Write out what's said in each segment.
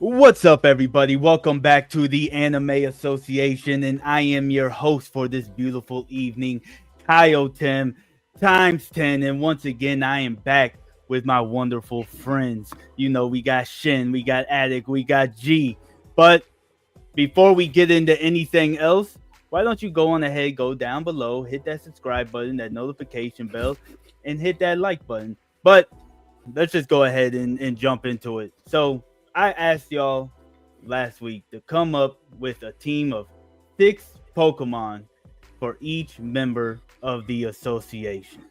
What's up, everybody? Welcome back to the Anime Association, and I am your host for this beautiful evening, Kyle Tim times 10. And once again, I am back with my wonderful friends. You know, we got Shin, we got Attic, we got G. But before we get into anything else, why don't you go on ahead, go down below, hit that subscribe button, that notification bell, and hit that like button. But let's just go ahead and jump into it. So I asked y'all last week to come up with a team of 6 Pokemon for each member of the association.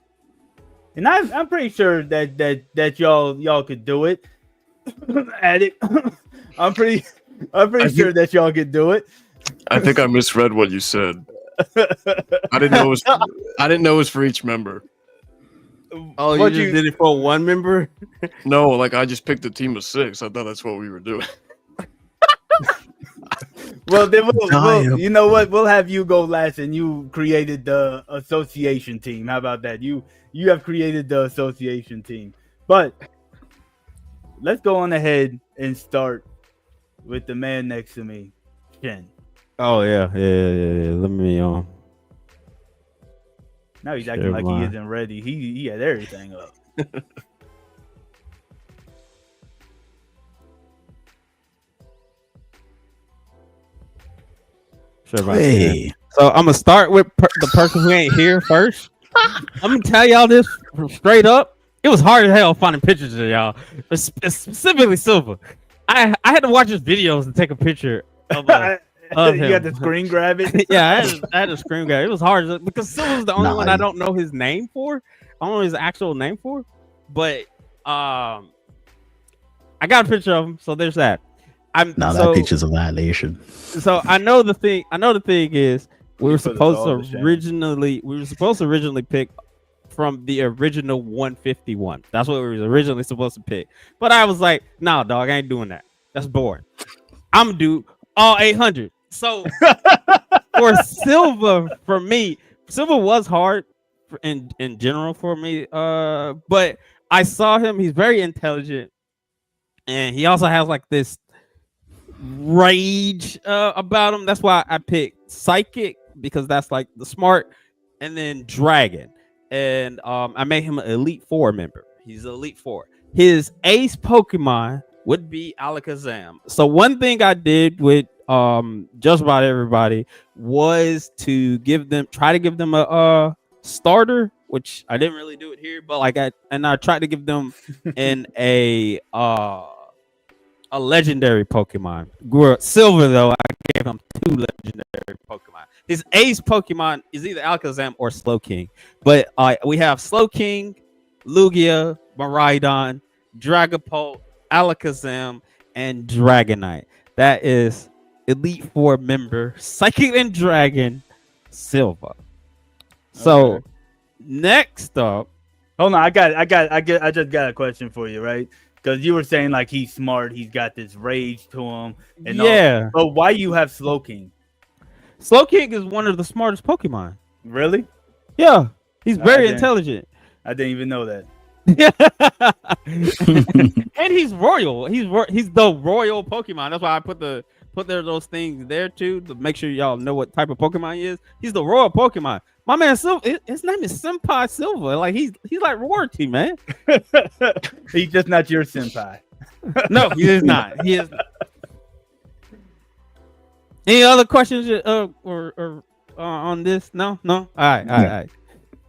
And I'm pretty sure that y'all could do it. Addict. I'm pretty sure that y'all could do it. I think I misread what you said. I didn't know it was for each member. Oh, you just did it for one member? No, like I just picked a team of 6. I thought that's what we were doing. Well, then you know what? We'll have you go last, and you created the association team. How about that? You have created the association team. But let's go on ahead and start with the man next to me, Shin. Oh yeah. Let me Now he's acting like he isn't ready. He had everything up. Hey. So I'm gonna start with the person who ain't here first. I'm gonna tell y'all this straight up. It was hard as hell finding pictures of y'all, specifically Silver. I had to watch his videos to take a picture of him. You had to screen grab it. Yeah, I had to screen grab it. It was hard because Silver's the only one I don't know his name for. I don't know his actual name for, but I got a picture of him, so there's that. That picture's a violation. So I know the thing is we were supposed to originally pick from the original 151. That's what we were originally supposed to pick. But I was like, nah, dog, I ain't doing that. That's boring. I'm gonna do all 800. So for Silver, for me, Silver was hard in general for me. But I saw him. He's very intelligent, and he also has like this rage about him. That's why I picked Psychic, because that's like the smart, and then Dragon. And I made him an Elite Four member. He's an Elite Four. His ace Pokemon would be Alakazam. So one thing I did with just about everybody was to try to give them a starter, which I didn't really do it here, but I tried to give them a legendary Pokemon. Silver, though, I gave him 2 legendary Pokemon. His ace Pokemon is either Alakazam or Slowking. But we have Slowking, Lugia, Miraidon, Dragapult, Alakazam, and Dragonite. That is Elite Four member Psychic and Dragon Silver. So next up, hold on, I just got a question for you, right? Because you were saying like he's smart, he's got this rage to him, and yeah. But why you have Slowking? Slowking is one of the smartest Pokemon. Really? Yeah, he's very intelligent. I didn't even know that. And he's royal. He's the royal Pokemon. That's why I put those things there too, to make sure y'all know what type of Pokemon he is. He's the royal Pokemon. My man Silver, his name is Senpai Silver. Like he's like royalty, man. He's just not your senpai. No, he is not. He is not. Any other questions or on this? No. All right.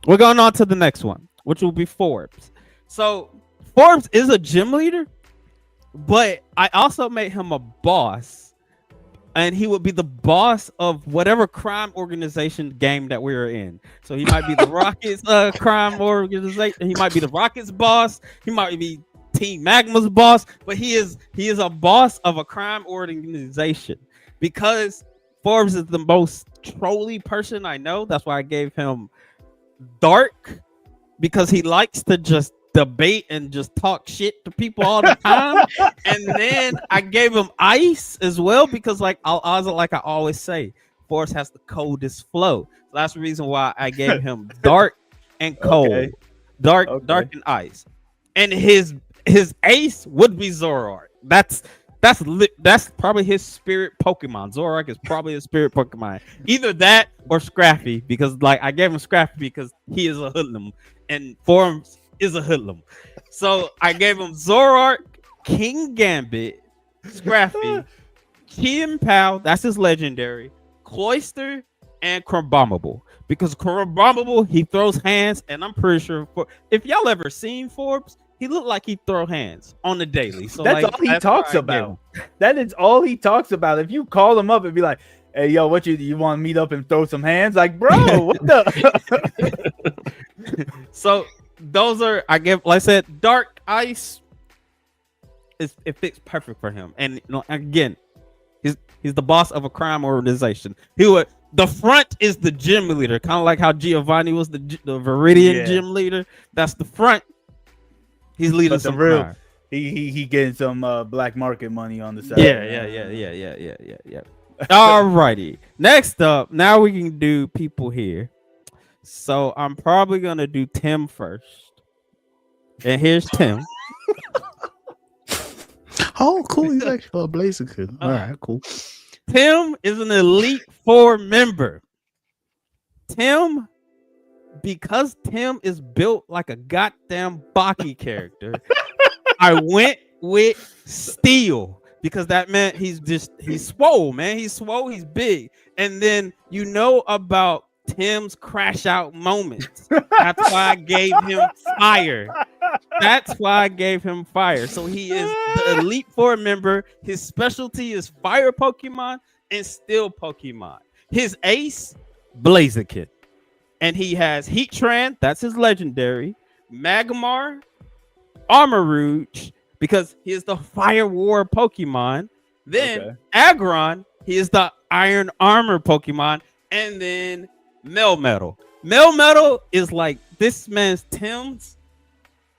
We're going on to the next one, which will be Forbes. So Forbes is a gym leader, but I also made him a boss, and he would be the boss of whatever crime organization game that we are in. So he might be the Rockets crime organization. He might be the Rockets boss. He might be Team Magma's boss, but he is a boss of a crime organization. Because Forbes is the most trolly person I know. That's why I gave him Dark, because he likes to just debate and just talk shit to people all the time. And then I gave him Ice as well, because like I always say, Forbes has the coldest flow. So that's the reason why I gave him Dark and Cold. Okay. Dark and Ice. And his ace would be Zoroark. That's probably his spirit Pokemon. Zoroark is probably his spirit Pokemon. Either that or Scrappy, because like I gave him Scrappy because he is a hoodlum and Forms is a hoodlum. So I gave him Zoroark, King Gambit, Scrappy, Chi Pao, that's his legendary, Cloyster, and Crumbomable. Because Crumbomable, he throws hands, and I'm pretty sure if y'all ever seen Forbes, he looked like he throw hands on the daily. So that's like, all he talks about. That is all he talks about. If you call him up and be like, "Hey, yo, what you want to meet up and throw some hands?" Like, bro, what the? So those are, I give, like I said, Dark Ice. It fits perfect for him, and again, he's the boss of a crime organization. The front is the gym leader, kind of like how Giovanni was the Viridian gym leader. That's the front. He's leading some crime. He getting some black market money on the side. Yeah. All righty. Next up, now we can do people here. So I'm probably gonna do Tim first, and here's Tim. Oh, cool. He's actually a Blaziken. All right, cool. Tim is an Elite Four member. Tim, because Tim is built like a goddamn Baki character, I went with Steel because that meant he's swole, man. He's swole, he's big. And then about Tim's crash out moments. That's why I gave him fire. So he is the Elite Four member. His specialty is fire Pokemon and steel Pokemon. His ace, Blaziken. And he has Heatran, that's his legendary, Magmar, Armarouge, because he is the fire war Pokemon. Then Aggron, he is the iron armor Pokemon. And then Melmetal. Melmetal is like this man's Tim's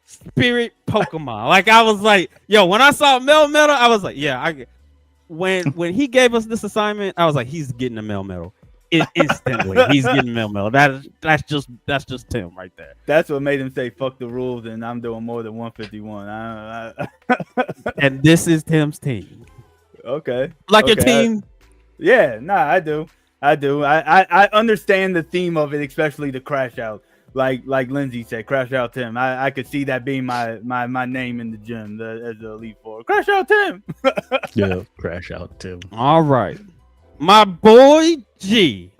spirit Pokemon. Like I was like, yo, when I saw Melmetal, I was like, yeah, when he gave us this assignment, I was like, he's getting a Melmetal. Instantly, he's getting Melmetal. That's just Tim right there. That's what made him say fuck the rules and I'm doing more than 151. And this is Tim's team. Okay. Your team? I do. I understand the theme of it, especially the crash out. Like Lindsay said, crash out Tim. I could see that being my name in the gym as the Elite Four. Crash out Tim. Yeah, crash out Tim. All right. My boy G.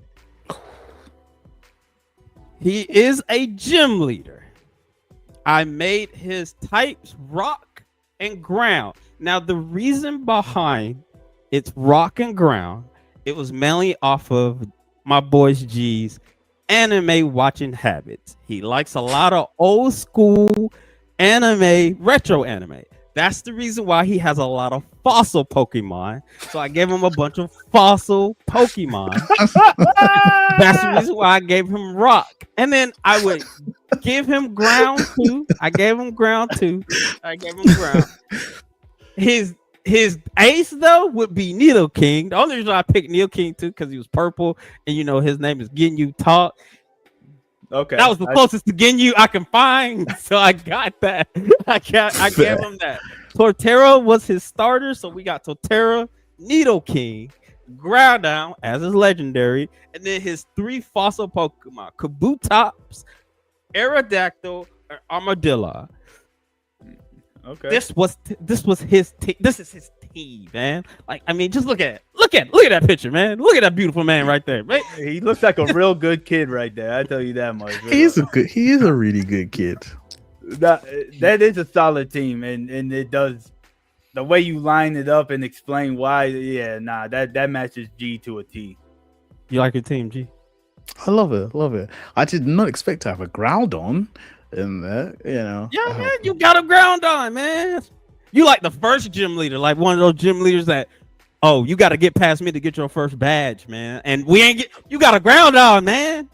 He is a gym leader. I made his types rock and ground. Now, the reason behind it's rock and ground, it was mainly off of my boy G's anime watching habits. He likes a lot of old school anime, retro anime. That's the reason why he has a lot of fossil Pokemon. So I gave him a bunch of fossil Pokemon. That's the reason why I gave him rock. And then I would give him ground too. I gave him ground. His ace though would be Needle King. The only reason I picked Needle King too because he was purple and his name is Ginyu Talk. Okay, that was the closest to Ginyu I can find, so I got that. I gave him that. Torterra was his starter, so we got Torterra, Needle King, Groudon as his legendary, and then his 3 fossil Pokemon: Kabutops, Aerodactyl, and Armadillo. Okay. This was his team. This is his team, man. Like, I mean, just look at that picture, man. Look at that beautiful man right there, right? He looks like a real good kid right there. I tell you that much. He is a really good kid. That is a solid team, and it does the way you line it up and explain why. Yeah, that matches G to a T. You like your team, G? I love it. I did not expect to have a Groudon in there, Yeah, man, you got a Groudon, man. You like the first gym leader, like one of those gym leaders that, you got to get past me to get your first badge, man. And you got a Groudon, man.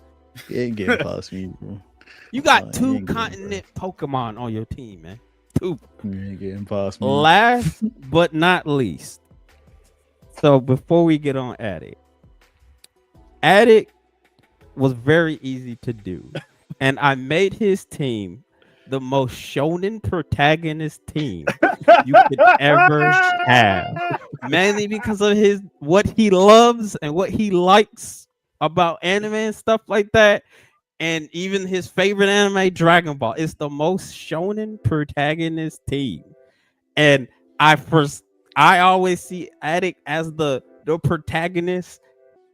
You ain't getting past me, bro. You got 2 continent Pokemon on your team, man. 2. You ain't getting past me. Last but not least, so before we get on Addict was very easy to do. And I made his team the most shonen protagonist team you could ever have. Mainly because of what he loves and what he likes about anime and stuff like that. And even his favorite anime, Dragon Ball. It's the most shonen protagonist team. And I always see Addict as the protagonist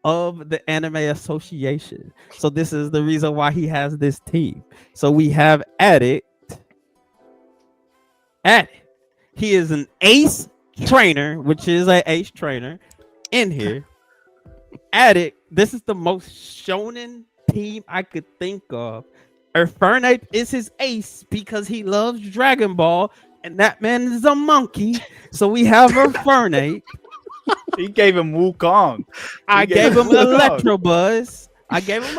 of the Anime Association. So this is the reason why he has this team. So we have Addict. He is an ace trainer, which is an ace trainer in here. Addict, this is the most shonen team I could think of. Infernape is his ace because he loves Dragon Ball, and that man is a monkey. So we have Infernape. He gave him Wukong. I gave him Electrobuzz. I gave him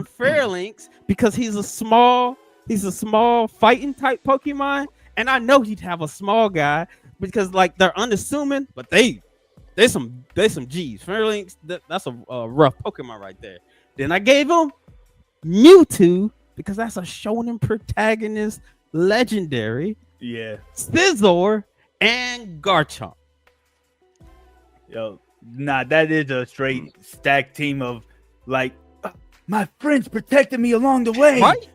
Fairlinks because he's a small fighting type Pokemon, and I know he'd have a small guy because like they're unassuming, but they some G's. Fairlinks, that's a rough Pokemon right there. Then I gave him Mewtwo because that's a shonen protagonist, legendary. Yeah. Scizor and Garchomp. Yo, nah, that is a straight stacked team of like my friends protected me along the way. Right?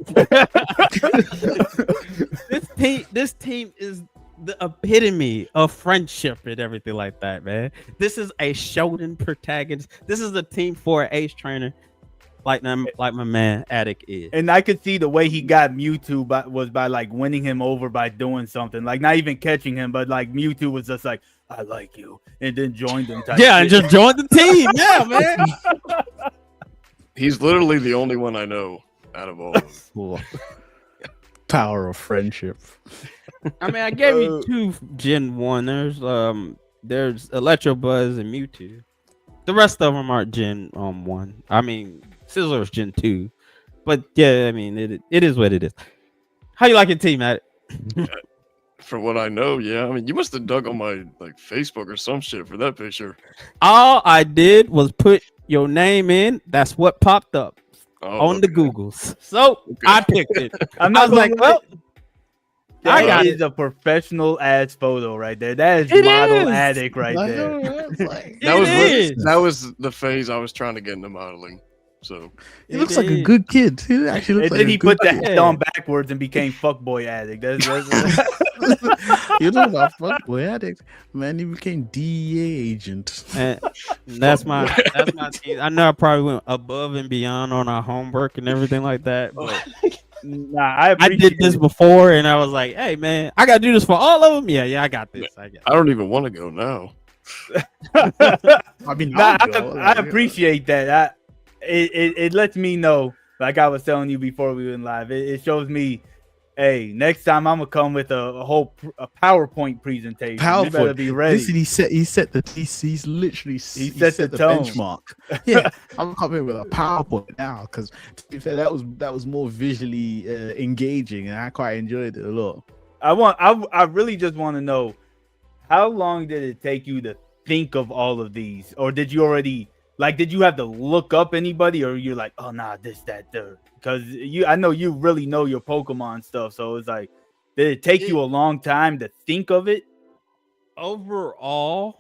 This team is the epitome of friendship and everything like that, man. This is a shonen protagonist. This is a team for an ace trainer, like my man Attic is. And I could see the way he got Mewtwo was by like winning him over by doing something, like not even catching him, but like Mewtwo was just like, I like you, and then joined them. Yeah, and just joined the team. Yeah, man. He's literally the only one I know out of all of them. Power of friendship. I mean, I gave you 2 Gen 1. There's Electrobuzz and Mewtwo. The rest of them are Gen 1. I mean, Scizor's Gen 2. But yeah, I mean, it is what it is. How you like your team, Matt? For what I know, yeah. I mean, you must have dug on my like Facebook or some shit for that picture. All I did was put your name in. That's what popped up on the Googles. So I picked it. I'm not like, well, I got is a professional ass photo right there. That is model Addict right there. That was the phase I was trying to get into modeling. So he looks like a good kid. He actually looks and then he put the head on backwards and became fuckboy Addict. That's you know about fuckboy Addict, man. He became DEA agent. And that's my team. I know I probably went above and beyond on our homework and everything like that, but nah, I did this before, and I was like, "Hey, man, I gotta do this for all of them." Yeah, I got this. I don't even want to go now. I mean, I appreciate that. It lets me know, like I was telling you before we went live. It shows me, hey, next time I'm gonna come with a PowerPoint presentation. You better be ready. Listen, he set the he's literally set the benchmark. Yeah, I'm coming with a PowerPoint now because to be fair, that was more visually engaging, and I quite enjoyed it a lot. I really just want to know, how long did it take you to think of all of these, or did you already? Like, did you have to look up anybody, or you're like, oh nah, this, that, third? Because I know you really know your Pokemon stuff, so it's like, did it take you a long time to think of it? Overall,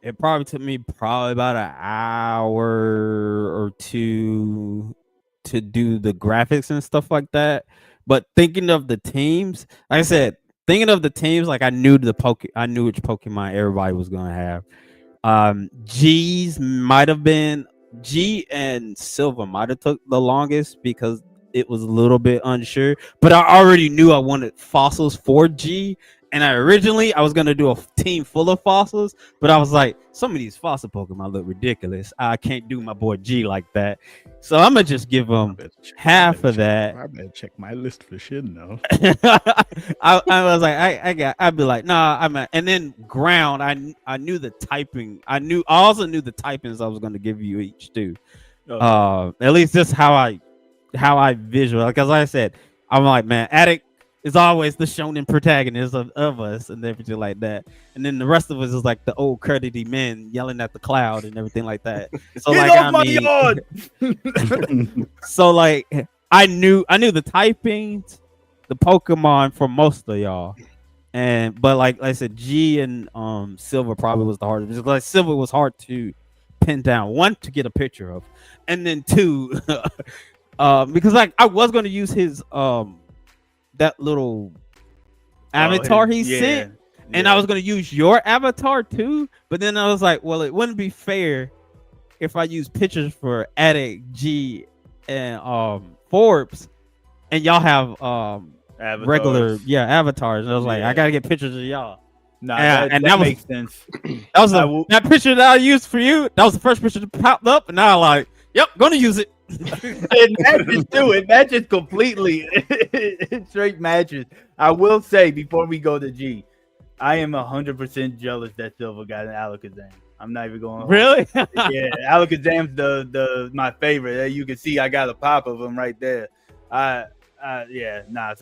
it probably took me about an hour or 2 to do the graphics and stuff like that. But thinking of the teams, like I said, like I knew which Pokemon everybody was gonna have. G's might have been G and Silva might have took the longest because it was a little bit unsure, but I already knew I wanted fossils for G, and I was gonna do a team full of fossils, but I was like, some of these fossil Pokemon look ridiculous. I can't do my boy G like that, so I'm gonna just give him half of that. I better check my list for shit now. I was like, I'd be like, nah, and then ground. I knew the typing. I also knew the typings I was gonna give you each too. Okay. At least that's how I visualize. Because like I said, I'm like, man, Attic is always the shonen protagonist of us and everything like that. And then the rest of us is like the old crudity men yelling at the cloud and everything like that. So Get like, off my yard! so like, I knew the typings, the Pokemon for most of y'all. But like I said, G and Silver probably was the hardest. Because like Silver was hard to pin down. One, to get a picture of, and then two, because like I was gonna use his that little avatar he sent, and I was gonna use your avatar too. But then I was like, well, it wouldn't be fair if I use pictures for Addict, G, and Forbes, and y'all have Avatars. regular avatars. And I was like, I gotta get pictures of y'all. Nah, and that was, makes sense. That was that picture that I used for you. That was the first picture that popped up, and now I'm like, yep, gonna use it. It matches too. It matches completely. It straight matches. I will say before we go to G, I am 100% jealous that Silver got an Alakazam. I'm not even going. Really? Yeah, Alakazam's the my favorite. You can see I got a pop of him right there. So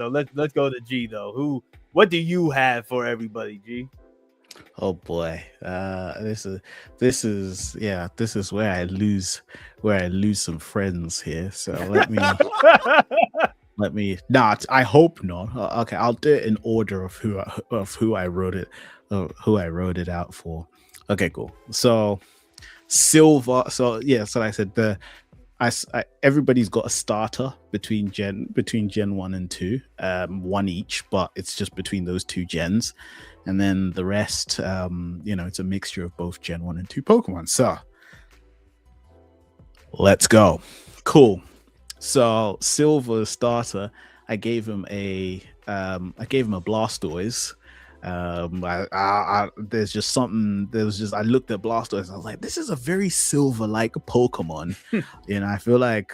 let's go to G though. What do you have for everybody, G? Oh boy, this is where I lose some friends here. So let me not. I hope not. Okay, I'll do it in order of who I wrote it out for. Okay, cool. So Silver. So like I said, everybody's got a starter between Gen 1 and 2, one each, but it's just between those two gens. And then the rest, it's a mixture of both Gen 1 and 2 Pokemon. So let's go. Cool. So Silver starter, I gave him a Blastoise. I looked at Blastoise, I was like, this is a very Silver-like Pokemon. And I feel like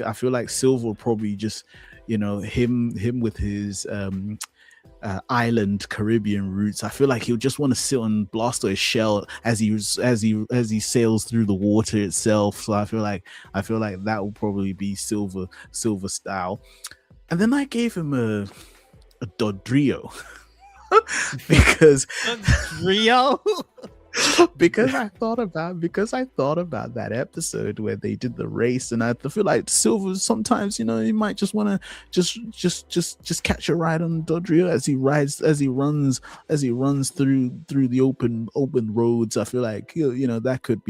Silver probably just, him with his island Caribbean roots, I feel like he'll just want to sit on Blastoise shell as he sails through the water itself. So I feel like that will probably be Silver style. And then I gave him a Dodrio. because I thought about that episode where they did the race, and I feel like Silver sometimes, you might just want to just catch a ride on Dodrio as he runs through the open roads. I feel like that could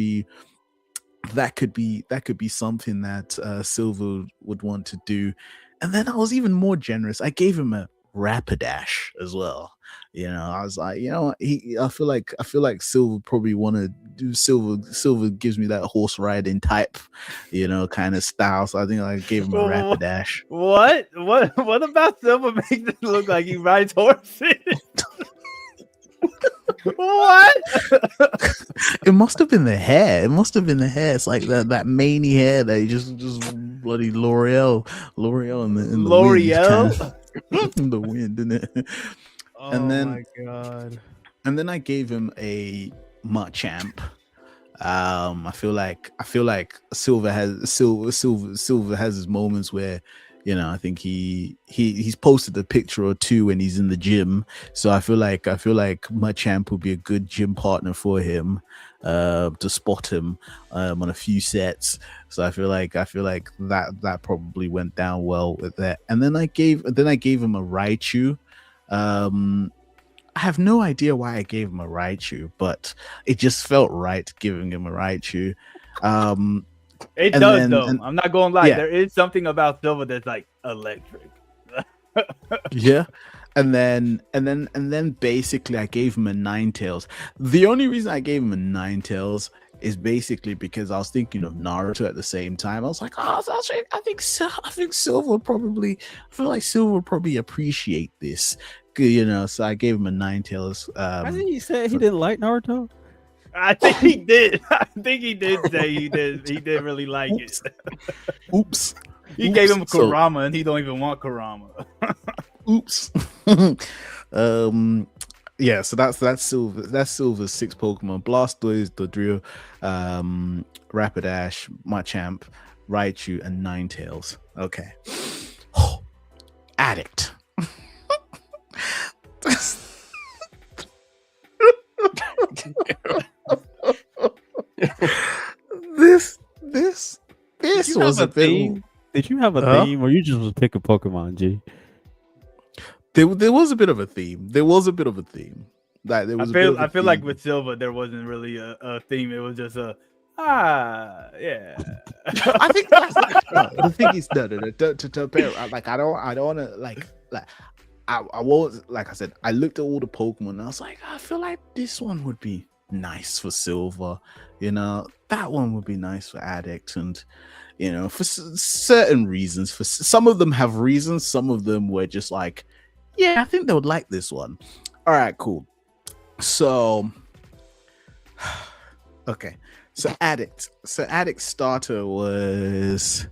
be something that Silver would want to do. And then I was even more generous. I gave him a Rapidash as well. I was like, I feel like Silver probably want to do Silver gives me that horse riding type, kind of style. So I think I gave him a Rapidash. What about Silver makes it look like he rides horses? What? It must have been the hair. It's like that maney hair that he just bloody L'Oreal in the L'Oreal in the wind, isn't it? Oh, and then, my God. And then I gave him a Machamp. I feel like Silver has his moments where, I think he's posted a picture or two when he's in the gym. So I feel like Machamp would be a good gym partner for him, to spot him on a few sets. So I feel like that probably went down well with that. And then I gave him a Raichu. I have no idea why I gave him a Raichu, but it just felt right giving him a Raichu. It does, though. I'm not going to lie. Yeah. There is something about Silver that's like electric. Yeah. And then basically I gave him a Ninetales. The only reason I gave him a Ninetales is basically because I was thinking of Naruto at the same time. I was like, I think Silver would probably, I feel like Silver would probably appreciate this, so I gave him a Ninetales. I think he said he didn't like Naruto. I think he did. I think he did say he did. He did really like it. Oops. He gave him Kurama, and he don't even want Kurama. Oops. Yeah, so that's Silver. That's Silver's 6 Pokemon: Blastoise, Dodrio, Rapidash, Machamp, Raichu, and Ninetales. Okay. Addict. This was a theme. Did you have a Huh? theme, or you just was picking Pokemon, G? There was a bit of a theme. There was a bit of a theme. Like there was a bit of a I feel like theme. with Silva there wasn't really a theme. It was just yeah. I think that's the thing is no, to pair, like I don't want to like I was like I said, I looked at all the Pokemon and I was like, I feel like this one would be nice for Silver, you know, that one would be nice for Addict, and you know, for certain reasons. For some of them have reasons, some of them were just like, yeah, I think they would like this one. All right, cool. So, okay. So Addict starter was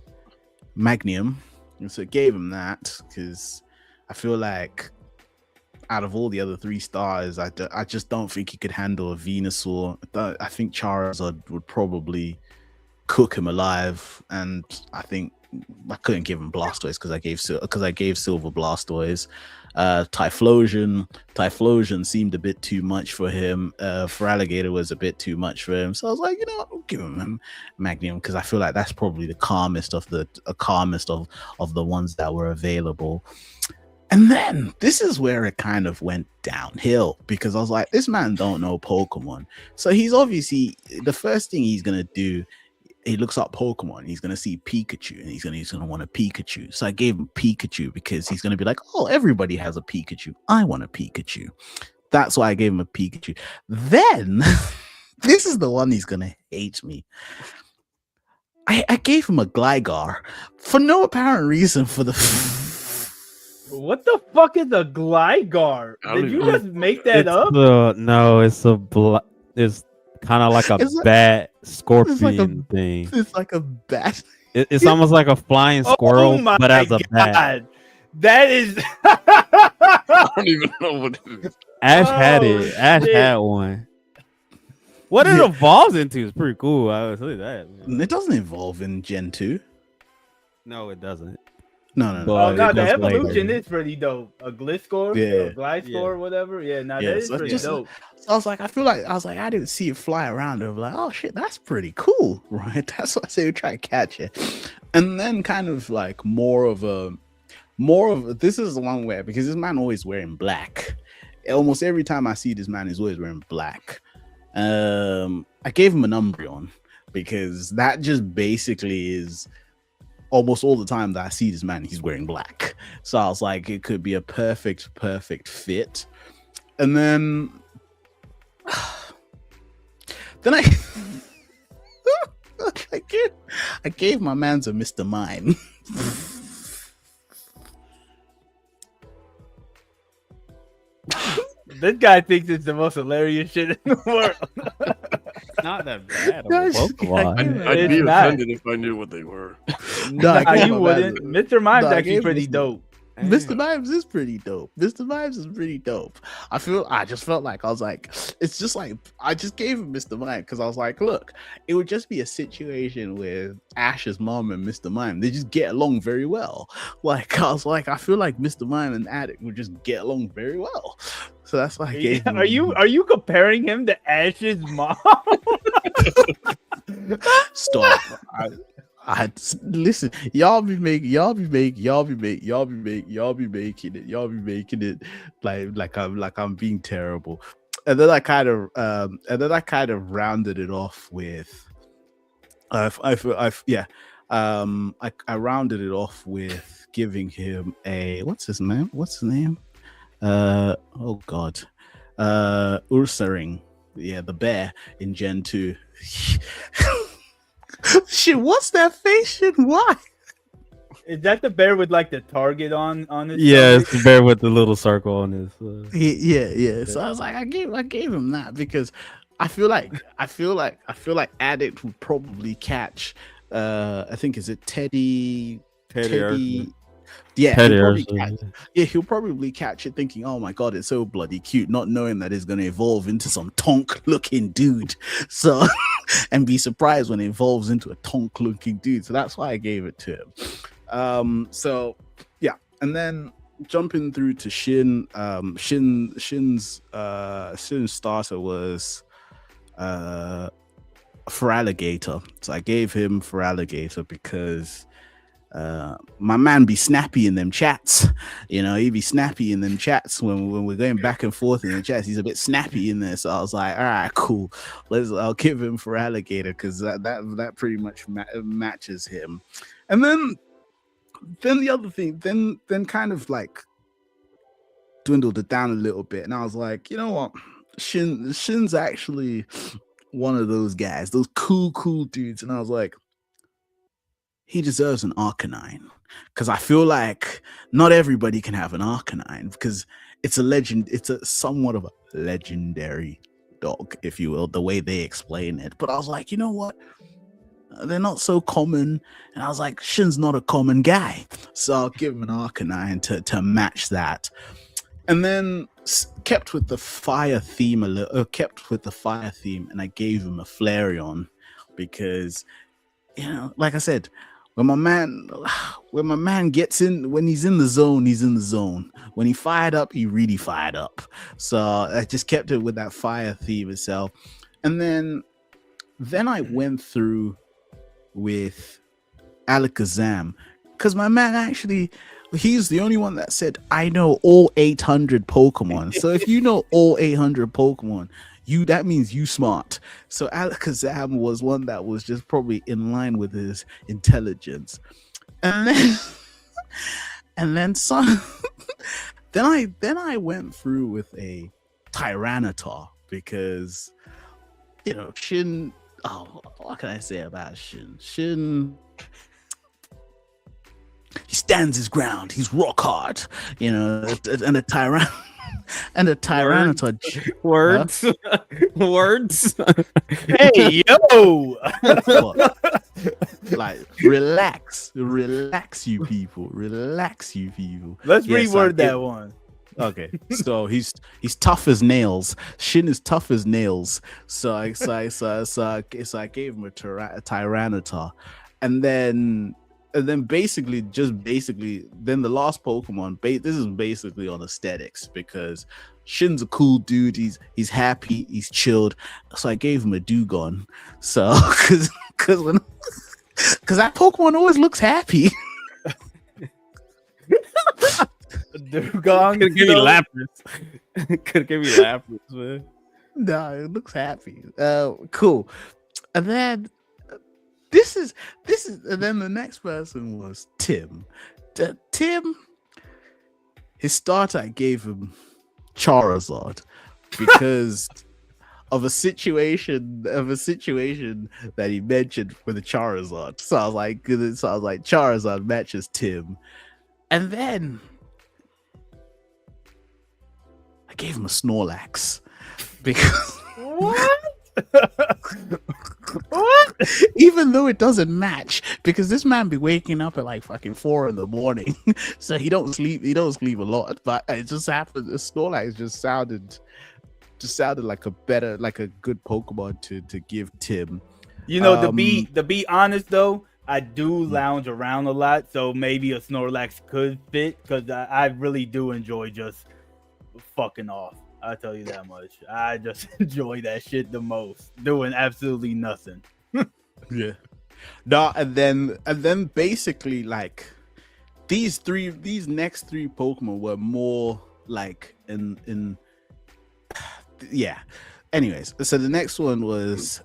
Magnum, and so it gave him that because I feel like out of all the other 3 stars, I just don't think he could handle a Venusaur. I think Charizard would probably cook him alive, and I think I couldn't give him Blastoise because I gave Silver Blastoise. Typhlosion seemed a bit too much for him. For Alligator was a bit too much for him, so I was like, you know what, I'll give him Magnum because I feel like that's probably the calmest of the ones that were available. And then this is where it kind of went downhill because I was like, this man don't know Pokemon, so he's obviously the first thing he's gonna do. He looks up Pokemon. He's gonna see Pikachu, and he's gonna want a Pikachu. So I gave him Pikachu because he's gonna be like, "Oh, everybody has a Pikachu. I want a Pikachu." That's why I gave him a Pikachu. Then, this is the one he's gonna hate me. I gave him a Gligar for no apparent reason. For the What the fuck is a Gligar? Did you just make that up? No, it's it's kind of like a bat scorpion thing. It's like a bat. It's almost like a flying squirrel, but as a bat. That is. I don't even know what it is. Ash had it. Ash had one. What it evolves into is pretty cool. I would say that. Man. It doesn't evolve in Gen 2. No, it doesn't. No. Oh no, the evolution is pretty dope. A Gliscor, yeah, a Gliscor, whatever. Yeah, that is pretty dope. So I was like, I didn't see it fly around. I was like, oh shit, that's pretty cool, right? That's what I say. We try to catch it, and then kind of like more of this is the one where because this man always wearing black. Almost every time I see this man, he's always wearing black. I gave him an Umbreon because that just basically is. Almost all the time that I see this man, he's wearing black. So I was like, it could be a perfect fit. And then I gave my man's a Mr. Mime. This guy thinks it's the most hilarious shit in the world. Not that bad. I'd be offended if I knew what they were. Nah, you wouldn't. Mr. Mime's actually pretty dope. Mr. Mimes is pretty dope. Mr. Mimes is pretty dope. I just felt like I was like, it's just like I just gave him Mr. Mime because I was like, look, it would just be a situation with Ash's mom and Mr. Mime. They just get along very well. Like I was like, I feel like Mr. Mime and Addict would just get along very well. So that's why I gave him. Are you comparing him to Ash's mom? Stop. I listen, y'all be making it like I'm being terrible. And then I kind of rounded it off with I rounded it off with giving him a what's his name? Oh god. Ursaring. Yeah, the bear in Gen 2. Shit, what's that face shit? Why? Is that the bear with like the target on his? Yeah, it's the bear with the little circle on his. Yeah. So I was like, I gave him that because I feel like Addict would probably catch. I think is it Teddy. Yeah, he'll probably catch it thinking, oh my god, it's so bloody cute, not knowing that it's going to evolve into some tonk looking dude. So, and be surprised when it evolves into a tonk looking dude. So that's why I gave it to him. So yeah, and then jumping through to Shin, Shin's starter was for Alligator. So I gave him for Alligator because my man be snappy in them chats. You know, he be snappy in them chats when we're going back and forth in the chats. He's a bit snappy in there. So I was like, all right, cool. I'll give him for alligator because that pretty much matches him. And then the other thing, then kind of like dwindled it down a little bit, and I was like, you know what, Shin's actually one of those guys, those cool dudes, and I was like, he deserves an Arcanine, because I feel like not everybody can have an Arcanine, because it's a somewhat of a legendary dog, if you will, the way they explain it. But I was like, you know what, they're not so common, and I was like, Shin's not a common guy, so I'll give him an Arcanine to match that. And then kept with the fire theme and I gave him a Flareon, because, you know, like I said, when my man gets in, when he's in the zone, he's in the zone. When he fired up, he really fired up. So I just kept it with that fire theme itself. And then I went through with Alakazam, because my man actually, he's the only one that said, I know all 800 Pokemon. So if you know all 800 Pokemon, that means you smart. So Alakazam was one that was just probably in line with his intelligence. And then some then I went through with a Tyranitar, because, you know, Shin, what can I say about Shin? Shin, he stands his ground. He's rock hard, you know, and a Tyranitar. Words. Words. Hey, yo. Like, relax, you people. Let's Yes, reword that one. Okay, so he's tough as nails. Shin is tough as nails. So I gave him a Tyranitar, and then basically then the last Pokemon. This is basically on aesthetics, because Shin's a cool dude. He's happy. He's chilled. So I gave him a Dugong. So because that Pokemon always looks happy. Dugong Could give me Lapras. Could give me Lapras, man. No, it looks happy. Cool. And then this is and then the next person was Tim. Tim, his starter, I gave him Charizard, because of a situation that he mentioned with the Charizard. So I was like Charizard matches Tim. And then I gave him a Snorlax, because What? what? Even though it doesn't match, because this man be waking up at like fucking 4 a.m, so he don't sleep a lot. But it just happened, the Snorlax just sounded like a good Pokemon to give Tim. You know, to be honest though, I do lounge around a lot, so maybe a Snorlax could fit, because I really do enjoy just fucking off. I'll tell you that much. I just enjoy that shit the most, doing absolutely nothing. Yeah. No, and then basically, like, these next three Pokemon were more like in yeah. Anyways, so the next one was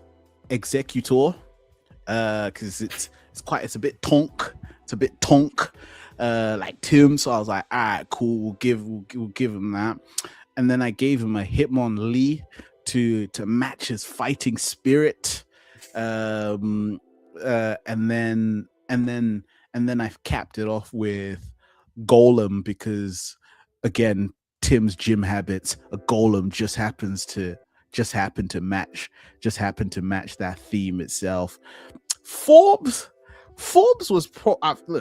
Executor, because it's a bit tonk. It's a bit tonk, like Tim. So I was like, all right, cool. We'll give him that. And then I gave him a Hitmonlee to match his fighting spirit. And then I've capped it off with Golem, because again, Tim's gym habits, a Golem just happened to match that theme itself. Forbes was probably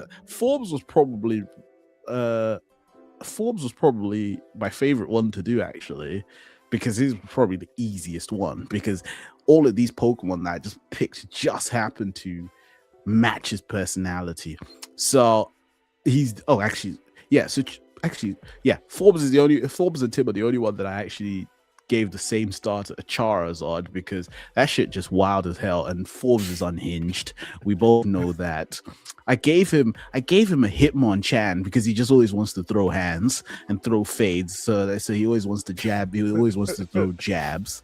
my favorite one to do, actually, because he's probably the easiest one, because all of these Pokemon that I just picked just happen to match his personality. So Forbes and Tim are the only one that I actually gave the same star to Charizard because that shit just wild as hell. And Forbes is unhinged. We both know that. I gave him a Hitmonchan because he just always wants to throw hands and throw fades. So he always wants to jab. He always wants to throw jabs.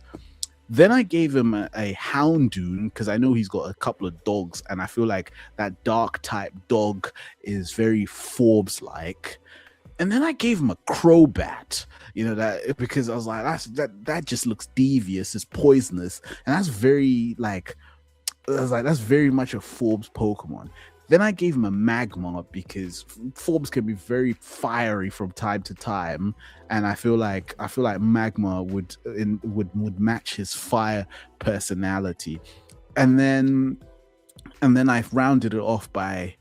Then I gave him a Houndoom because I know he's got a couple of dogs, and I feel like that dark type dog is very Forbes-like. And then I gave him a Crobat, that because I was like, that just looks devious, it's poisonous, and that's very that's very much a Forbes Pokemon. Then I gave him a Magma because Forbes can be very fiery from time to time, and I feel like Magma would match his fire personality. And then I rounded it off by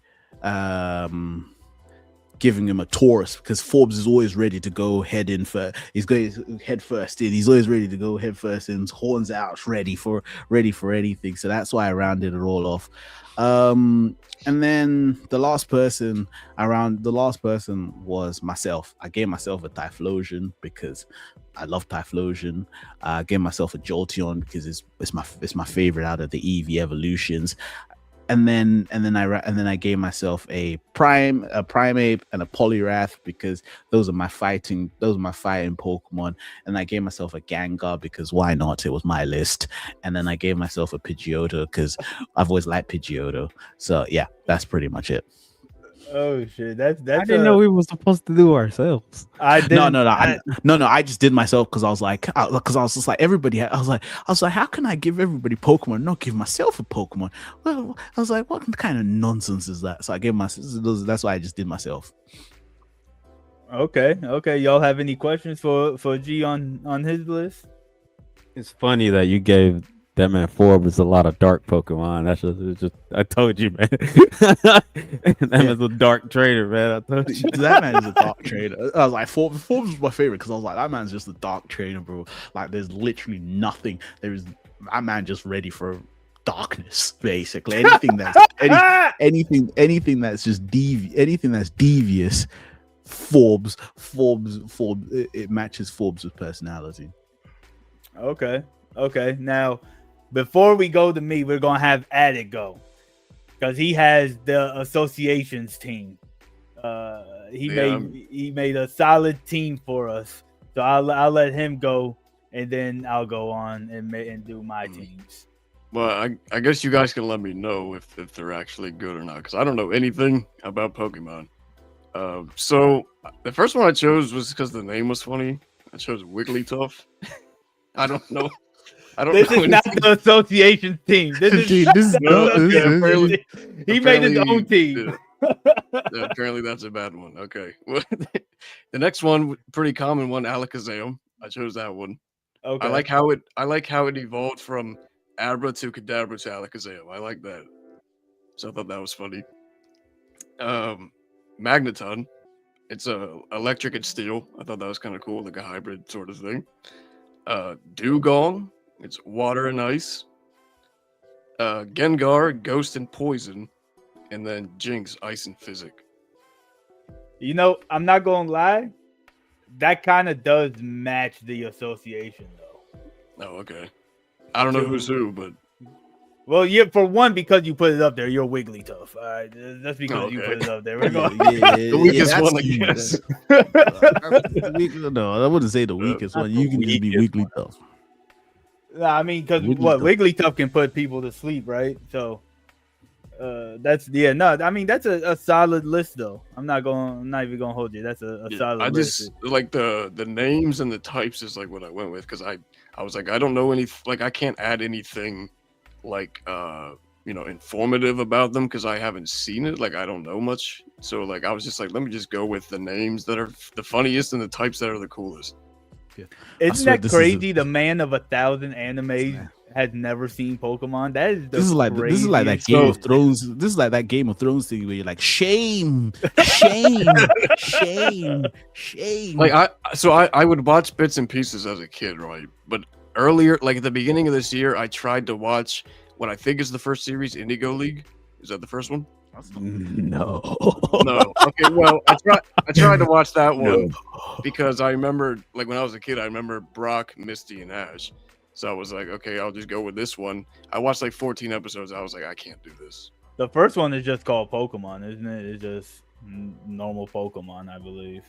giving him a Taurus because Forbes is always ready to go head in first. He's going head first in. He's always ready to go head first in, horns out, ready for anything. So that's why I rounded it all off. And then the last person was myself. I gave myself a Typhlosion because I love Typhlosion. I gave myself a Jolteon because it's my favorite out of the Eevee evolutions. And then I gave myself a Primeape and a Poliwrath because those are my fighting Pokemon. And I gave myself a Gengar because why not? It was my list. And then I gave myself a Pidgeotto because I've always liked Pidgeotto. So yeah, that's pretty much it. Oh shit! That's I didn't know we were supposed to do ourselves. I didn't. No. I just did myself because I was just like everybody. I was like, how can I give everybody Pokemon and not give myself a Pokemon? Well, I was like, what kind of nonsense is that? So I gave myself. That's why I just did myself. Okay. Y'all have any questions for G on his list? It's funny that you gave that man Forbes a lot of dark Pokemon. That's just I told you, man. That man's a dark trader, man. I told you. That man is a dark trader. I was like, Forbes was my favorite because I was like, that man's just a dark trader, bro. Like, there's literally nothing. That man just ready for darkness, basically. Anything that's anything that's just devious. Forbes. It matches Forbes' personality. Okay. Now, before we go to me, we're gonna have Addict go because he has the associations team. He made a solid team for us, so I'll let him go, and then I'll go on and do my teams. Well, I guess you guys can let me know if they're actually good or not, because I don't know anything about Pokemon. So the first one I chose was because the name was funny. I chose Wigglytuff. I don't know. This is not the association team. He made his own team. Yeah, apparently that's a bad one. Okay. The next one, pretty common one, Alakazam. I chose that one. Okay. I like how it evolved from Abra to Kadabra to Alakazam. I like that. So I thought that was funny. Magneton. It's electric and steel. I thought that was kind of cool, like a hybrid sort of thing. Dugong. It's water and ice. Gengar, ghost and poison. And then Jinx, ice and physic. I'm not gonna lie. That kind of does match the association, though. Oh, okay. I don't know who's who, but... Well, yeah, for one, because you put it up there, you're Wigglytuff. All right, that's because you put it up there. We're going... the weakest one, I guess. No, I wouldn't say the weakest one. You can just be Wigglytuff. I mean, because Wigglytuff can put people to sleep, right? So that's I mean, that's a solid list, though. I'm not even gonna hold you. That's a solid list. I just like the names and the types is like what I went with because I was like, I don't know I can't add anything like informative about them because I haven't seen it. Like, I don't know much. So like I was just like, let me just go with the names that are the funniest and the types that are the coolest. Yeah. Isn't that crazy? The man of 1,000 animes has never seen Pokemon. This is like that Game of Thrones. This is like that Game of Thrones thing where you're like, shame. Like I would watch bits and pieces as a kid, right? But earlier, like at the beginning of this year, I tried to watch what I think is the first series, Indigo League. Is that the first one? No. No. Okay, well, I tried to watch that one because I remember, like, when I was a kid, I remember Brock, Misty, and Ash. So I was like, okay, I'll just go with this one. I watched like 14 episodes. I was like, I can't do this. The first one is just called Pokemon, isn't it? It's just normal Pokemon, I believe.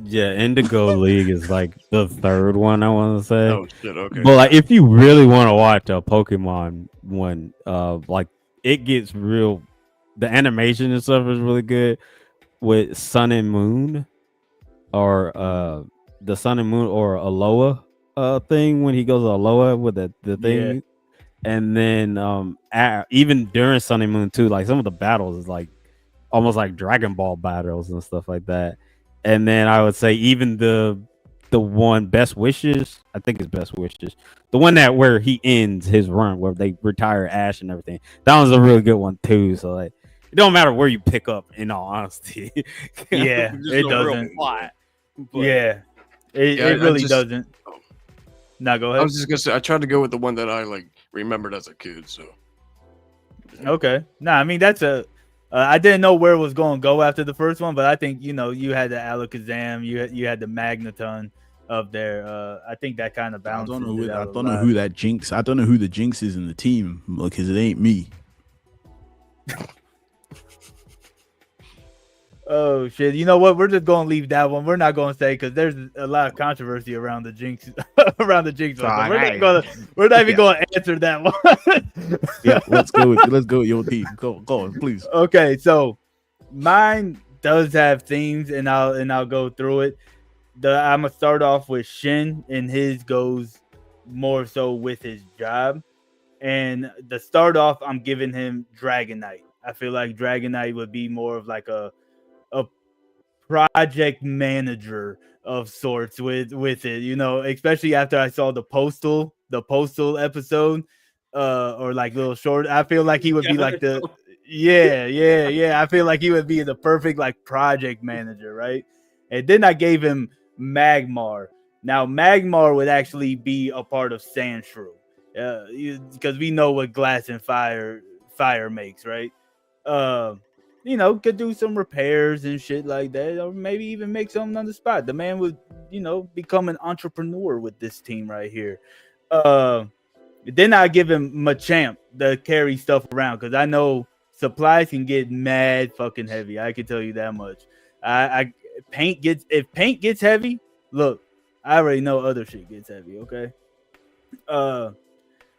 Yeah, Indigo League is like the third one, I want to say. Oh shit, okay. But like, if you really want to watch a Pokemon one, like it gets real. The animation and stuff is really good with Sun and Moon, or the Sun and Moon or Alola thing when he goes to Alola with the thing. Yeah. And then even during Sun and Moon too, like some of the battles is like almost like Dragon Ball battles and stuff like that. And then I would say even the one Best Wishes, I think it's Best Wishes, the one that where he ends his run where they retire Ash and everything. That one's a really good one too. So like, it don't matter where you pick up. In all honesty, Yeah, it doesn't. Yeah, it really doesn't. Now go ahead. I was just gonna say I tried to go with the one that I like remembered as a kid. So okay, I mean that's a. I didn't know where it was going to go after the first one, but I think you had the Alakazam, you had the Magneton up there. I think that kind of balanced. I don't know who that Jinx. I don't know who the Jinx is in the team because it ain't me. Oh shit! You know what? We're just gonna leave that one. We're not gonna say because there's a lot of controversy around the Jinx. Around the Jinx. So we're not even gonna answer that one. Yeah, let's go with your team. Go on, please. Okay, so mine does have themes, and I'll go through it. I'm gonna start off with Shin, and his goes more so with his job. And the start off, I'm giving him Dragonite. I feel like Dragonite would be more of like a project manager of sorts with it, especially after I saw the postal episode, or like little short. I feel like he would be like the I feel like he would be the perfect like project manager, right? And then I gave him Magmar. Now Magmar would actually be a part of Sandshrew, because we know what glass and fire makes, right? Could do some repairs and shit like that, or maybe even make something on the spot. The man would, become an entrepreneur with this team right here. Then I give him Machamp to carry stuff around because I know supplies can get mad fucking heavy. I can tell you that much. If paint gets heavy, look, I already know other shit gets heavy. Okay.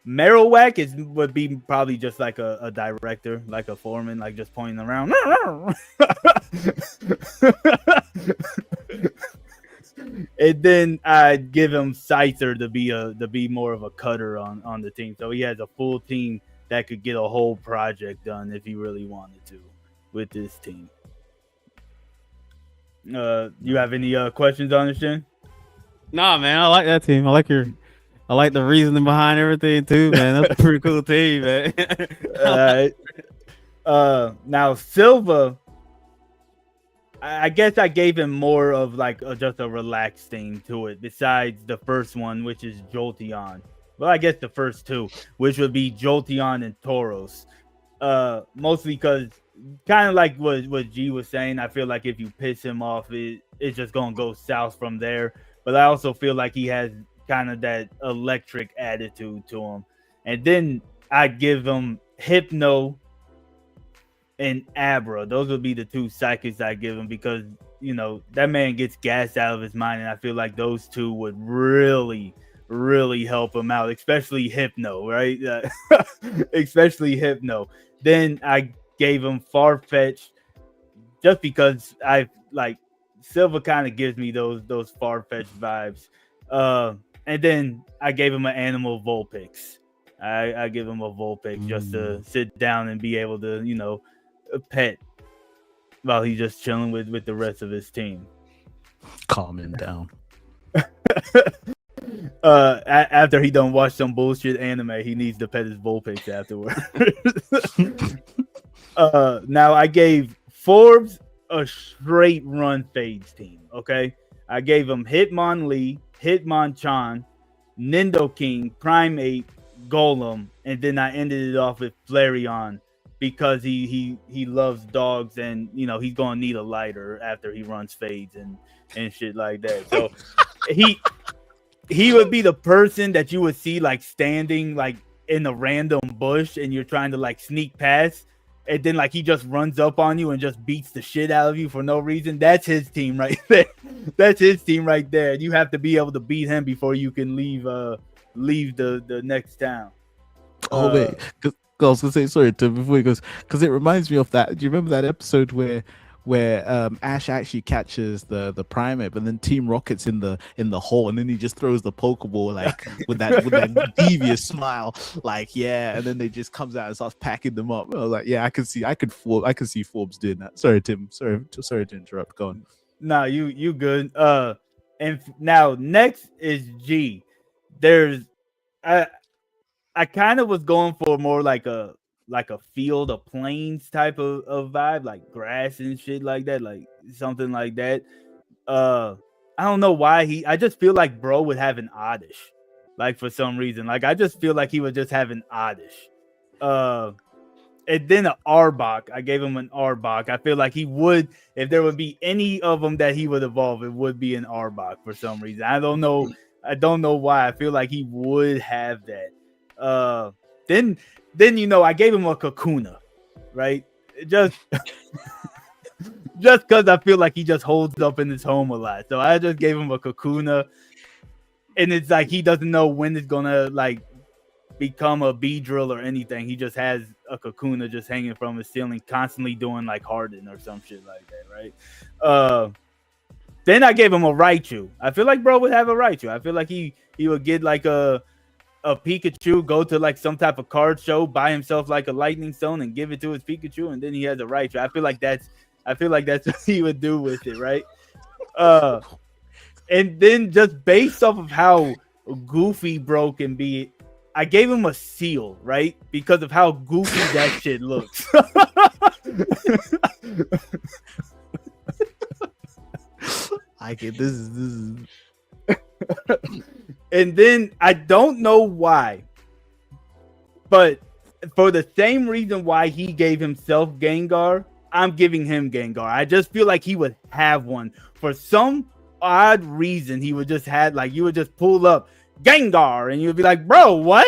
Marowak would be probably just like a director, like a foreman, like just pointing around. And then I'd give him Scyther to be more of a cutter on the team, so he has a full team that could get a whole project done if he really wanted to with this team. You have any questions on this, Shin? Nah, man, I like that team. I like the reasoning behind everything too, man. That's a pretty cool team, man. All right. Now Silva, I guess I gave him more of like just a relaxed theme to it. Besides the first one, which is Jolteon. Well, I guess the first two, which would be Jolteon and Tauros. Mostly because kind of like what G was saying. I feel like if you piss him off, it's just gonna go south from there. But I also feel like he has kind of that electric attitude to him. And then I give him Hypno and Abra. Those would be the two psychics I give him because that man gets gassed out of his mind, and I feel like those two would really help him out, especially Hypno, right? Especially Hypno. Then I gave him Farfetch just because I like Silva kind of gives me those Farfetch vibes. And then I gave him an animal Vulpix. I give him a Vulpix just to sit down and be able to, pet while he's just chilling with the rest of his team. Calm him down. After he done watch some bullshit anime, he needs to pet his Vulpix afterwards. Now I gave Forbes a straight run fades team. Okay, I gave him Hitmonlee, Hitmonchan, Nidoking, Primeape, Golem, and then I ended it off with Flareon because he loves dogs, and he's gonna need a lighter after he runs fades and shit like that. So he he would be the person that you would see like standing like in a random bush, and you're trying to like sneak past, and then like he just runs up on you and just beats the shit out of you for no reason. That's his team right there. That's his team right there. You have to be able to beat him before you can leave the next town. Oh wait, because I was gonna say sorry to before he goes, because it reminds me of that. Do you remember that episode where Ash actually catches the primate, but then Team Rocket's in the hole, and then he just throws the Pokeball like with that devious smile, like yeah, and then they just comes out and starts packing them up. I was like, yeah, I can see Forbes doing that. Sorry, Tim. Sorry to interrupt. Go on. No, you good. And now next is G. There's I kind of was going for more like a field of plains type of vibe, like grass and shit like that, like something like that. I don't know why I just feel like bro would have an oddish, like for some reason. Like I just feel like he would just have an oddish. And then an Arbok. I gave him an Arbok. I feel like he would, if there would be any of them that he would evolve, it would be an Arbok for some reason. I don't know why. I feel like he would have that. Then I gave him a Kakuna, right? Just because I feel like he just holds up in his home a lot. So I just gave him a Kakuna, and it's like he doesn't know when it's gonna like become a Beedrill or anything. He just has a Kakuna just hanging from his ceiling, constantly doing like Harden or some shit like that, right? Then I gave him a Raichu. I feel like bro would have a Raichu. I feel like he would get like a Pikachu, go to like some type of card show, buy himself like a lightning stone and give it to his Pikachu, and then he has a Raichu. I feel like that's what he would do with it, right? And then just based off of how goofy bro can be, I gave him a Seal, right? Because of how goofy that shit looks. I get this is And then I don't know why, but for the same reason why he gave himself Gengar, I'm giving him Gengar. I just feel like he would have one. For some odd reason, he would just have, like, you would just pull up Gengar and you'd be like, bro, what?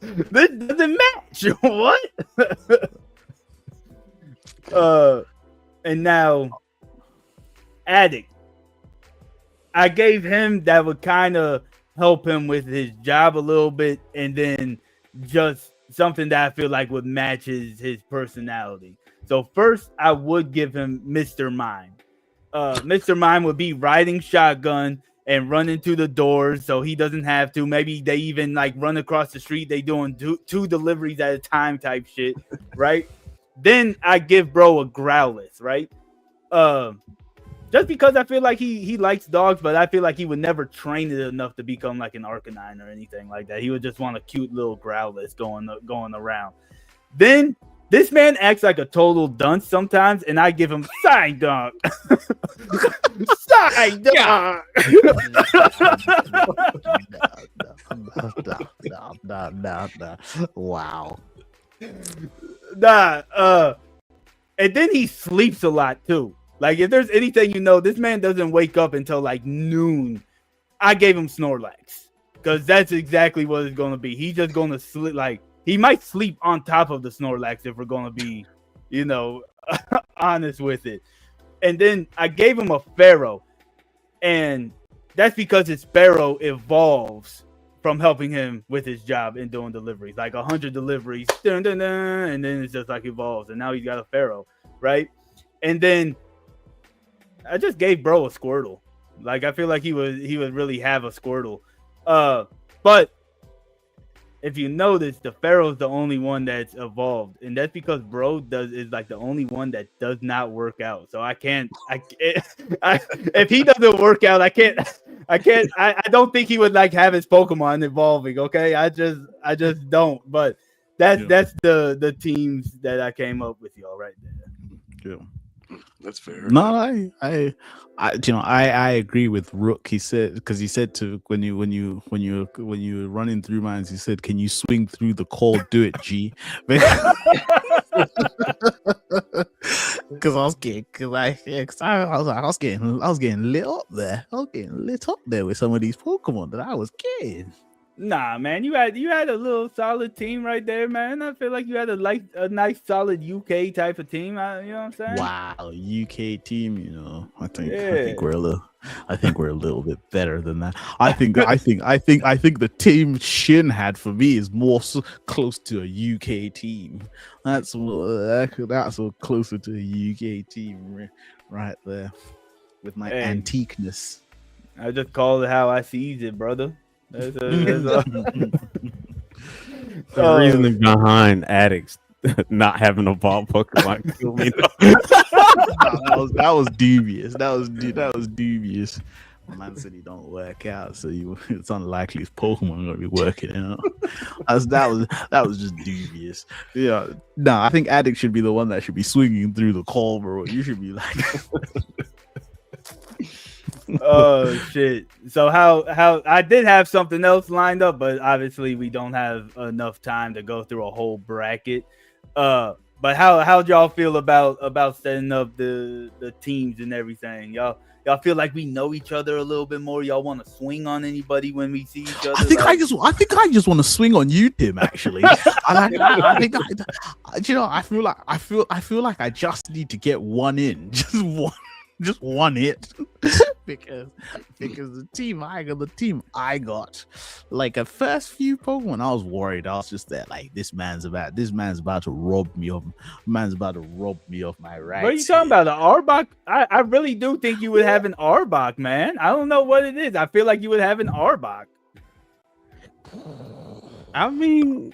This doesn't match. What? And now Addict. I gave him that would kind of help him with his job a little bit, and then just something that I feel like would match his personality. So first, I would give him Mr. Mime. Mr. Mime would be riding shotgun and running to the doors, so he doesn't have to. Maybe they even like run across the street. They doing two deliveries at a time type shit, right? Then I give bro a Growlithe, right? Just because I feel like he likes dogs, but I feel like he would never train it enough to become like an Arcanine or anything like that. He would just want a cute little Growlithe going around. Then this man acts like a total dunce sometimes, and I give him Psyduck. Psyduck. Nah. Wow. And then he sleeps a lot too. Like, if there's anything this man doesn't wake up until like noon. I gave him Snorlax because that's exactly what it's gonna be. He's just gonna sleep. Like, he might sleep on top of the Snorlax if we're gonna be, honest with it. And then I gave him a Pharaoh, and that's because his Pharaoh evolves from helping him with his job and doing deliveries, like 100 deliveries, and then it's just like evolves, and now he's got a Pharaoh, right? And then I just gave bro a Squirtle. Like, I feel like he would really have a Squirtle. But if you notice, the Pharaoh's the only one that's evolved, and that's because bro is like the only one that does not work out. So I if he doesn't work out, I don't think he would like have his Pokemon evolving. Okay, I just don't. But that's the teams that I came up with, y'all, right there. Yeah. That's fair. No, I agree with Rook. He said because he said to when you were running through mines, he said, "Can you swing through the call? Do it, G." Because I was getting, I was getting lit up there. I was getting lit up there with some of these Pokemon that I was getting. Nah, man, you had a little solid team right there, man. I feel like you had a nice solid UK type of team. You know what I'm saying? Wow, UK team. I think we're a little bit better than that. I think the team Shin had for me is more close to a UK team. That's closer to a UK team right there with my antiqueness. I just call it how I sees it, brother. The reasoning behind addicts not having a ball Pokemon kill me. that was dubious. That was dubious. Man said he don't work out, so it's unlikely his Pokemon gonna be working out. That was just dubious. Yeah, no, I think Addict should be the one that should be swinging through the call, bro. You should be like. Oh shit! So how I did have something else lined up, but obviously we don't have enough time to go through a whole bracket. But how'd y'all feel about setting up the teams and everything? Y'all feel like we know each other a little bit more? Y'all want to swing on anybody when we see each other? I think I just want to swing on you, Tim. Actually, I feel like I just need to get one in, just one hit, because the team I got, like at first few Pokemon, I was worried. I was just there like, this man's about to rob me of my rights. What are you talking about? An Arbok? I really do think you would have an Arbok, man. I don't know what it is. I feel like you would have an Arbok. I mean,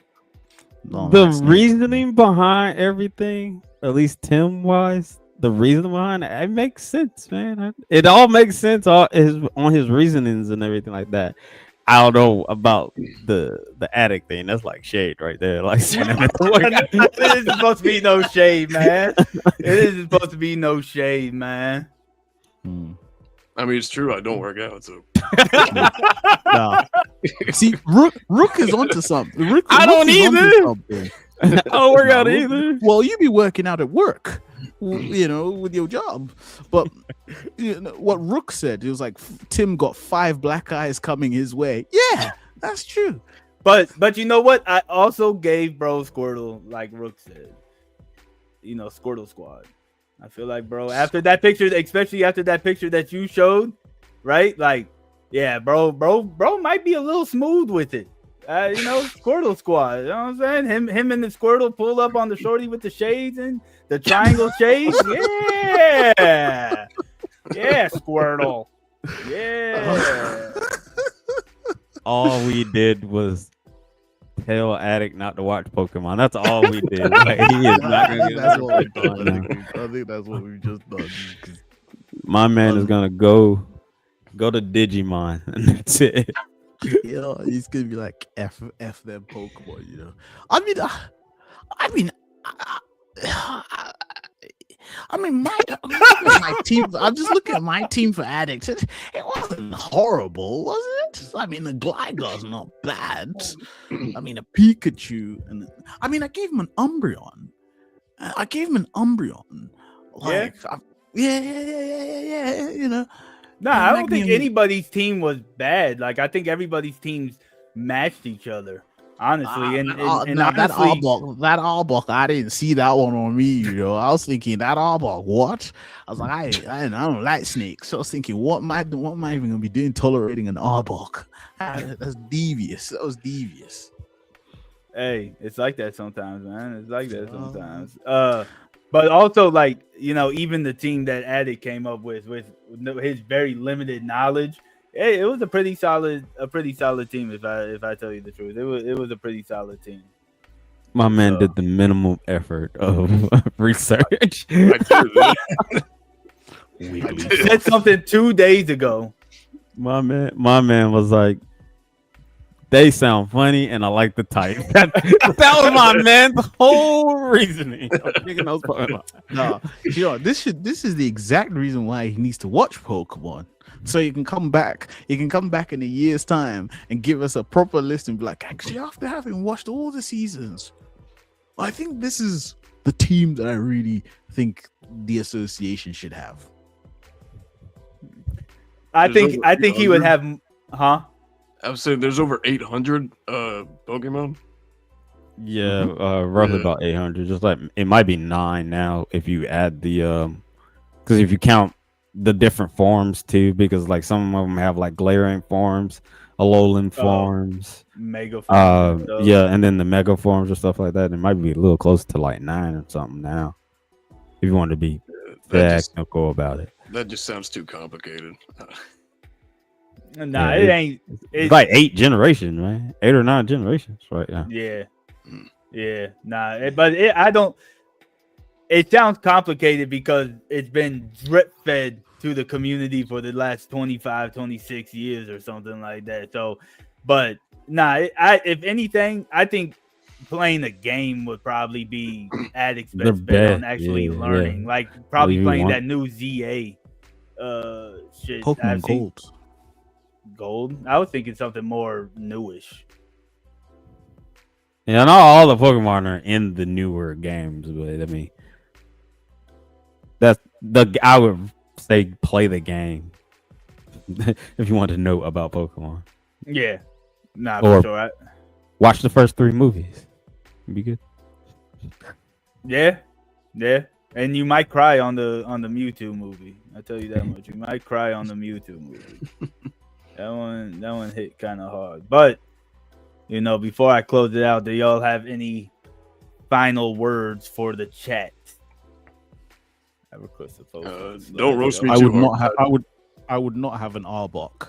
the reasoning behind everything, at least Tim wise. The reason behind it makes sense, man. It all makes sense on his reasonings and everything like that. I don't know about the addict thing. That's like shade right there. Like it isn't supposed to be no shade, man. It isn't supposed to be no shade, man. I mean, it's true. I don't work out, so. No. See, Rook is onto something. I don't either. I don't work out either. Well, you be working out at work, with your job. But what Rook said, it was like Tim got 5 black eyes coming his way. Yeah, that's true. But you know what? I also gave bro Squirtle, like Rook said. Squirtle Squad. I feel like, bro, after that picture, especially after that picture that you showed, right? Like, yeah, bro might be a little smooth with it. Squirtle Squad. You know what I'm saying? Him and the Squirtle pull up on the shorty with the shades and the triangle shades. Yeah. Yeah, Squirtle. Yeah. All we did was tell Addict not to watch Pokemon. That's all we did. Like, he is not gonna get that's what we've done. I think that's what we've just done. My man is gonna go to Digimon, and that's it. He's gonna be like F them Pokemon, I mean, my team. I'm just looking at my team for addicts. It wasn't horrible, was it? I mean, the Gligar's not bad. I mean, a Pikachu, and I gave him an Umbreon. Like, yeah. Nah, I don't think anybody's team was bad. Like, I think everybody's teams matched each other, honestly. That Arbok, I didn't see that one on me. I was thinking that Arbok. What? I was like, I don't like snakes. So I was thinking, what am I even gonna be doing tolerating an Arbok? That's devious. That was devious. Hey, it's like that sometimes, man. It's like that sometimes. But also, like, even the team that Addict came up with his very limited knowledge, it was a pretty solid team. If I tell you the truth, it was a pretty solid team. My man did the minimum effort of research. I said something 2 days ago. My man was like, They sound funny, and I like the type. That was my man's whole reasoning of picking those Pokemon. No, this is the exact reason why he needs to watch Pokemon. So you can come back. You can come back in a year's time and give us a proper list and be like, actually, after having watched all the seasons, I think this is the team that I really think the association should have. I think he would have, huh? I would say there's over 800 Pokemon. Yeah, roughly about 800. Just like it might be 9 now if you add the because if you count the different forms too, because like some of them have like glaring forms, Alolan forms, mega forms, yeah, and then the mega forms or stuff like that. It might be a little close to like 9 or something now. If you want to be technical about it, that just sounds too complicated. Nah, it ain't. It's like 8 generations, man. 8 or 9 generations, right? Yeah. Yeah. Nah, but I don't. It sounds complicated because it's been drip fed to the community for the last 25, 26 years or something like that. So, but nah, if anything, I think playing a game would probably be added expense on actually learning. Like probably playing that new ZA shit. Pokemon Gold. I was thinking something more newish. Yeah, not all the Pokemon are in the newer games, but I mean, I would say play the game if you want to know about Pokemon. Yeah, nah, or for sure. Watch the first 3 movies. It'd be good. Yeah, and you might cry on the Mewtwo movie. I tell you that much. You might cry on the Mewtwo movie. That one hit kind of hard. But before I close it out, do y'all have any final words for the chat? I request a photo. Don't roast me. I would not have an Arbok.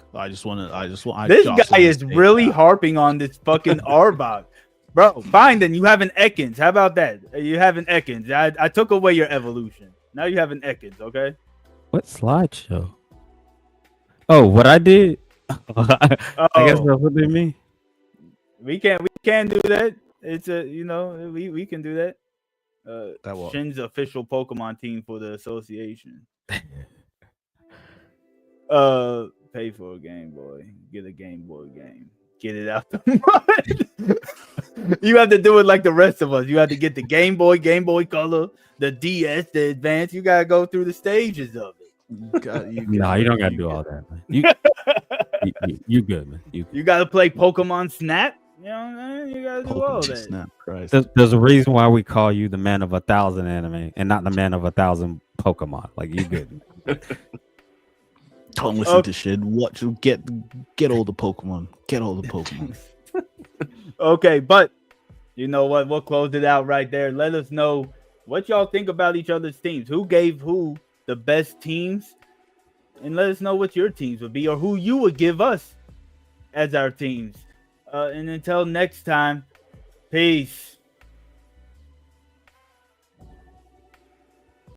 This guy is really harping on this fucking Arbok. Bro, fine then. You have an Ekans. How about that? You have an Ekans. I took away your evolution. Now you have an Ekans, okay? What slideshow? Oh, what I did? I guess that's what they mean. We can't do that. It's we can do that. Shin's official Pokemon team for the association. Pay for a Game Boy. Get a Game Boy game. Get it out the mud. You have to do it like the rest of us. You have to get the Game Boy Color, the DS, the Advance. You gotta go through the stages of it. You don't gotta do all that, man. You good, man. You gotta play Pokemon Snap. You gotta do all that. Snap, Christ. There's a reason why we call you the man of 1,000 anime and not the man of 1,000 Pokemon. Like you good. Don't listen to shit. Watch. Get all the Pokemon. Get all the Pokemon. Okay, but you know what? We'll close it out right there. Let us know what y'all think about each other's teams. Who gave who the best teams? And let us know what your teams would be or who you would give us as our teams. And until next time, peace.